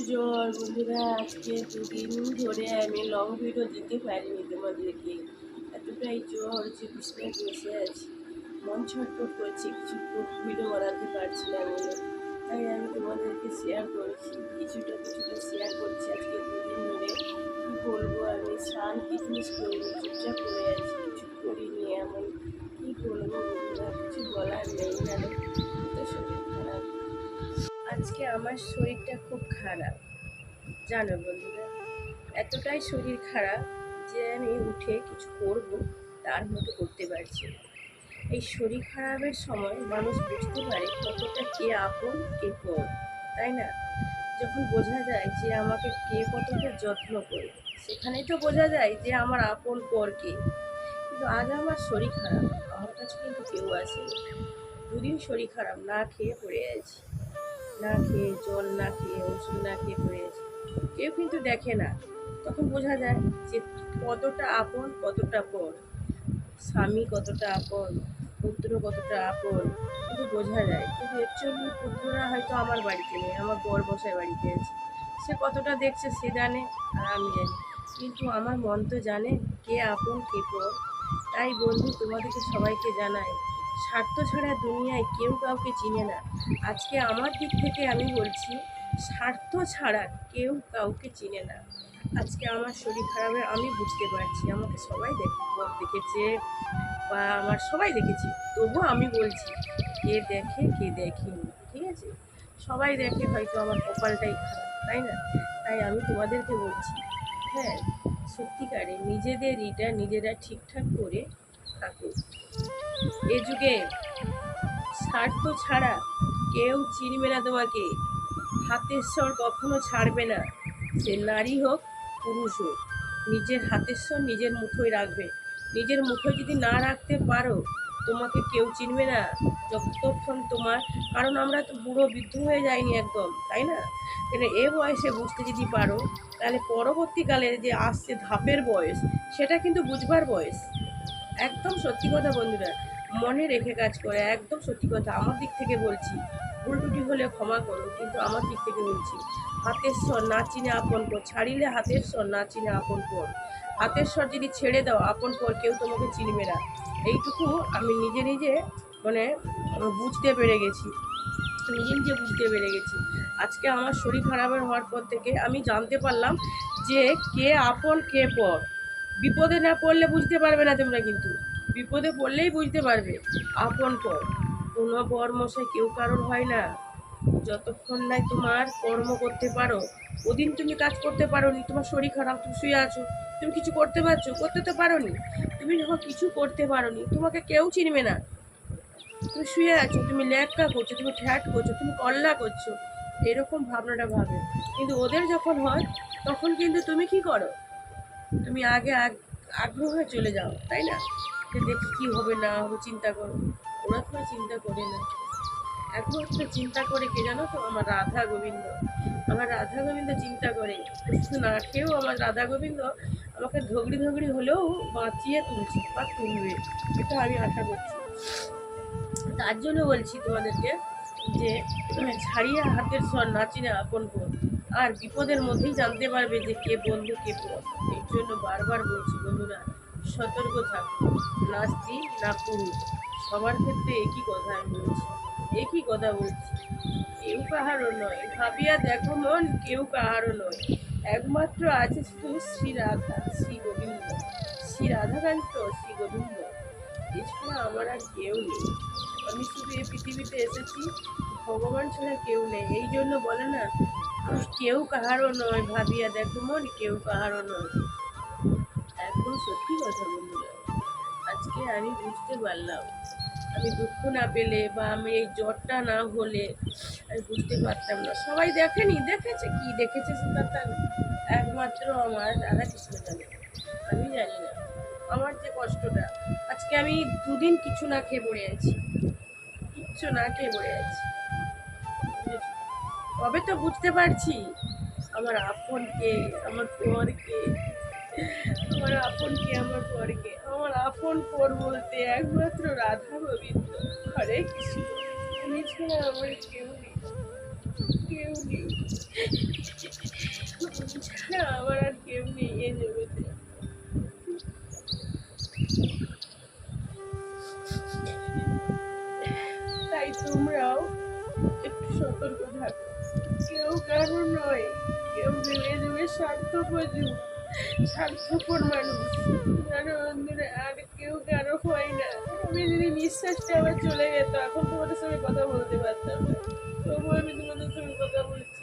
জ্বর বন্ধুরা। আজকে 2 দিন ধরে আমি লং ভিডিও দিতে পারিনি তোমাদেরকে। এতটাই জ্বর যে বিছানায় বসে আছি, মন ছটফট করছে, কিছু ভিডিও বানাতে পারছি না বলে। তাই আমি তোমাদেরকে শেয়ার করছি, কিছুটা শেয়ার করছি। আজকে 2 দিন ধরে কী বলবো, আমি স্নান কি জিনিস করিনি, চুপচাপ করে আছি, কিছু করিনি। এমন কী বলবো বন্ধুরা, কিছু বলার নেই। জানো তো শরীর খারাপ, আজকে আমার শরীরটা খুব খারাপ। জানো বন্ধুরা, এতটাই শরীর খারাপ যে আমি উঠে কিছু করব তার মতো করতে পারছি না। এই শরীর খারাপের সময় মানুষ বুঝতে পারে কতটা কে আপন কে পর, তাই না? যখন বোঝা যায় যে আমাকে কে কতটা যত্ন করে, সেখানেই তো বোঝা যায় যে আমার আপন পর কে। কিন্তু আজ আমার শরীর খারাপ, আমার কাছে কিন্তু কেউ আসেনি। 2 দিন শরীর খারাপ, না খেয়ে পড়ে আছি, না খেয়ে জল না খেয়ে ওষুধ না খেয়ে পড়ে আছি। কেউ কিন্তু দেখে না। তখন বোঝা যায় যে কতটা আপন কতটা পর, স্বামী কতটা আপন, পুত্র কতটা আপন, কিন্তু বোঝা যায়। কিন্তু অ্যাকচুয়ালি পুত্ররা হয়তো আমার বাড়িতে নেই, আমার বর বসায় বাড়িতে আছে। সে কতটা দেখছে সে জানে, আর আমি জানি। কিন্তু আমার মন তো জানে কে আপন কে পর। তাই বন্ধু, তোমাদেরকে সবাইকে জানাই, স্বার্থ ছাড়া দুনিয়ায় কেউ কাউকে চিনে না। আজকে আমার দিক থেকে আমি বলছি, স্বার্থ ছাড়া কেউ কাউকে চিনে না। আজকে আমার শরীর খারাপে আমি বুঝতে পারছি, আমাকে সবাই দেখেছে বা আমার সবাই দেখেছে, তবুও আমি বলছি, কে দেখে কে দেখেনি, ঠিক আছে? সবাই দেখে, হয়তো আমার কপালটাই খারাপ, তাই না? তাই আমি তোমাদেরকে বলছি, হ্যাঁ, সত্যিকারে নিজেদের নিজেরা ঠিকঠাক করে থাকুক। এ যুগে স্বার্থ ছাড়া কেউ চিনবে না তোমাকে। হাতের স্বর কখনো ছাড়বে না, সে নারী হোক পুরুষ হোক। নিজের হাতের স্বর নিজের মুঠোয় রাখবে। নিজের মুঠোয় যদি না রাখতে পারো, তোমাকে কেউ চিনবে না যতক্ষণ তোমার, কারণ আমরা তো বুড়ো বৃদ্ধ হয়ে যাইনি একদম, তাই না? তাহলে এ বয়সে বুঝতে যদি পারো, তাহলে পরবর্তীকালে যে আসছে ধাপের বয়স, সেটা কিন্তু বুঝবার বয়স। একদম সত্যি কথা বন্ধুরা, মনে রেখে কাজ করে, একদম সত্যি কথা। আমার দিক থেকে বলছি, ভুল টুটি হলে ক্ষমা করো, কিন্তু আমার দিক থেকে বলছি, হাতের স্বর না চিনে আপন পর, ছাড়িলে হাতের স্বর না চিনে আপন পর। হাতের স্বর যদি ছেড়ে দাও, আপন পর কেউ তোমাকে চিনবে না। এইটুকু আমি নিজে নিজে মানে বুঝতে পেরে গেছি, নিজে নিজে বুঝতে পেরে গেছি। আজকে আমার শরীর খারাপের হওয়ার পর থেকে আমি জানতে পারলাম যে কে আপন কে পর। বিপদে না পড়লে বুঝতে পারবে না তোমরা, কিন্তু বিপদে পড়লেই বুঝতে পারবে আপন পর। কোনো বর মশাই কেউ কারোর হয় না। যতক্ষণ না তোমার কর্ম করতে পারো, ওদিন তুমি কাজ করতে পারো নি, তোমার শরীর খারাপ, তুমি শুয়ে আছো, তুমি কিছু করতে পারছো? করতে তো পারো নি। তুমি যখন কিছু করতে পারো নি, তোমাকে কেউ চিনবে না। তুমি শুয়ে আছো, তুমি ল্যাটকা করছো, তুমি ঠ্যাট করছো, তুমি কল্লা করছো, এরকম ভাবনাটা ভাবে। কিন্তু ওদের যখন হয়, তখন কিন্তু তুমি কি করো? তুমি আগে আগ্রহ হয়ে চলে যাও, তাই না? যে দেখি কী হবে না হবে চিন্তা করো। ওরা তো চিন্তা করে না। একমাত্র চিন্তা করে কে জানো তো? আমার রাধা গোবিন্দ। আমার রাধা গোবিন্দ চিন্তা করে, কিছু না খেয়েও আমার রাধা গোবিন্দ আমাকে ধগড়ি হলেও বাঁচিয়ে তুলছে বা তুলবে, এটা আমি আশা করছি। তার জন্য বলছি তোমাদেরকে যে ছাড়িয়ে হাতের স্বর নাচিনে আপন পর। আর বিপদের মধ্যেই জানতে পারবে যে কে বন্ধু কে পর। এর জন্য বারবার বলছি বন্ধুরা, সতর্ক থাকো। না স্ত্রী না পুরুষ, সবার ক্ষেত্রে একই কথা আমি বলছি, একই কথা বলছি। কেউ কাহারও নয়, ভাবিয়া দেখো মন, কেউ কাহারও নয়। একমাত্র আছে শুধু শ্রী রাধা, শ্রী গোবিন্দ, শ্রী রাধাকান্ত, শ্রী গোবিন্দ। এছাড়া আমার আর কেউ নেই। আমি শুধু এই পৃথিবীতে এসেছি, ভগবান ছাড়া কেউ নেই। এই জন্য বলে না, কেউ কাহারও নয়, ভাবিয়া দেখো মন, কেউ কাহারও নয়। একদম সত্যি কথা বন্ধুরা। আজকে আমি বুঝতে পারলাম, আমি দুঃখ না পেলে বা আমি এই জ্বরটা না হলে আমি বুঝতে পারতাম না। সবাই দেখেনি, দেখেছে কি দেখেছে সেটা তার একমাত্র আমার রাধা কৃষ্ণ জানে, আমি জানি না। আমার যে কষ্টটা, আজকে আমি 2 দিন কিছু না খেয়ে পড়ে আছি, কিচ্ছু না খেয়ে পড়ে আছি। তবে তো বুঝতে পারছি আমার আপন কে, আমার পর কে। আমার আপন কে, আমার পর কে। আমার আপন পর বলতে একমাত্র রাধা গোবিন্দ। হরে কৃষ্ণ, উনি ছাড়া আমার কেউ নেই, কেউ নেই। স্বার্থপর যুগ, স্বার্থপর মানুষ। জানো বন্ধুরা, আর কেউ কারো হয় না। আমি যদি নিঃশ্বাসটা আবার চলে যেত, এখন তোমাদের সঙ্গে কথা বলতে পারতাম না। তবুও আমি তোমাদের সঙ্গে কথা বলছি।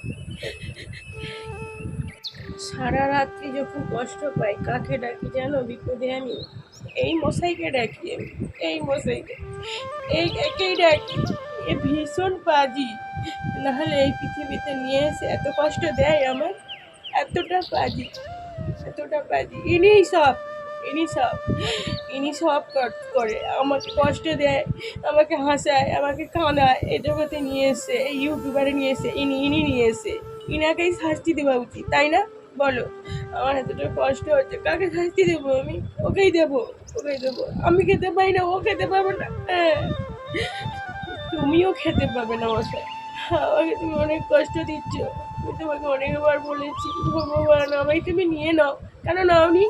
সারা রাত্রি যখন কষ্ট পাই, কাকে ডাকি জানো বিপদে? আমি এই মশাইকে ডাকি, আমি এই মশাইকে, এই একেই ডাকি। এ ভীষণ পাজি, নাহলে এই পৃথিবীতে নিয়ে এসে এত কষ্ট দেয় আমার। এতটা পাজি, এতটা পাজি। ইনি সব করে আমাকে কষ্ট দেয়, আমাকে হাসায়, আমাকে কাঁদায়। এই জগতে নিয়ে এসে, এই ইউটিউবারে নিয়ে এসে, ইনি নিয়ে এসে ইনাকেই শাস্তি দেওয়া উচিত, তাই না? বলো, আমার এতটা কষ্ট হচ্ছে, কাকে শাস্তি দেবো আমি? ওকেই দেবো। আমি খেতে পাই না, ও খেতে পাবে না। হ্যাঁ, তুমিও খেতে পাবে না মশাই। আমাকে তুমি অনেক কষ্ট দিচ্ছ। আমি তোমাকে অনেকবার বলেছি, ভগবান আমায় তুমি নিয়ে নাও। কেন নাওনি?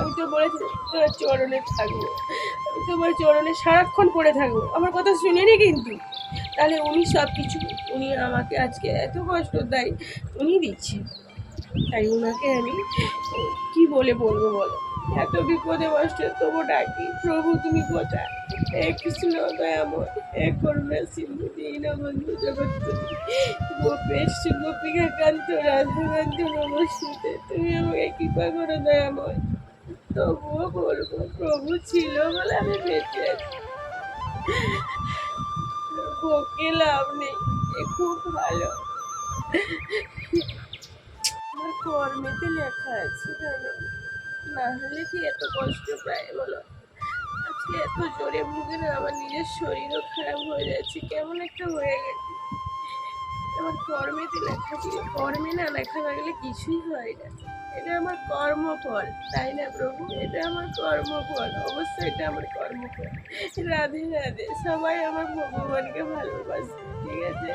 আমি তো বলেছি তোমার চরণে থাকবো, আমি তোমার চরণে সারাক্ষণ পড়ে থাকবো। আমার কথা শুনিনি কিন্তু। তাহলে উনি সব কিছু, উনি আমাকে আজকে এত কষ্ট দেয়, উনি দিচ্ছে। তাই ওনাকে আমি কি বলে বলবো বলো? এত বিপদে কষ্টে তবু ডাকি, প্রভু তুমি কোথায়? হে কৃষ্ণ দয়াময়, হে করুণা সিন্ধু দীনবন্ধু জগৎপতি, গোপেশ গোপিকা কান্ত রাধাকান্ত নমস্তুতে। তুমি আমাকে কৃপা করো দয়াময়। তবুও বলবো, প্রভু ছিল বলে আমি বেঁচে আছি। বকে লাভ নেই, এ খুব ভালো। আমার কর্মেতে লেখা আছে জানো, না হলে কি এত কষ্ট পায় বলো? আজকে এত জোরে ভুগে না, আমার নিজের শরীরও খারাপ হয়ে যাচ্ছে, কেমন একটা হয়ে গেছে। আমার কর্মেতে লেখা ছিল, কর্মে না লেখা থাকলে কিছুই হয় না। এটা আমার কর্মফল, তাই না প্রভু? এটা আমার কর্মফল, অবশ্যই এটা আমার কর্মফল। রাধে রাধে, সবাই আমার ভগবানকে ভালোবাসে, ঠিক আছে?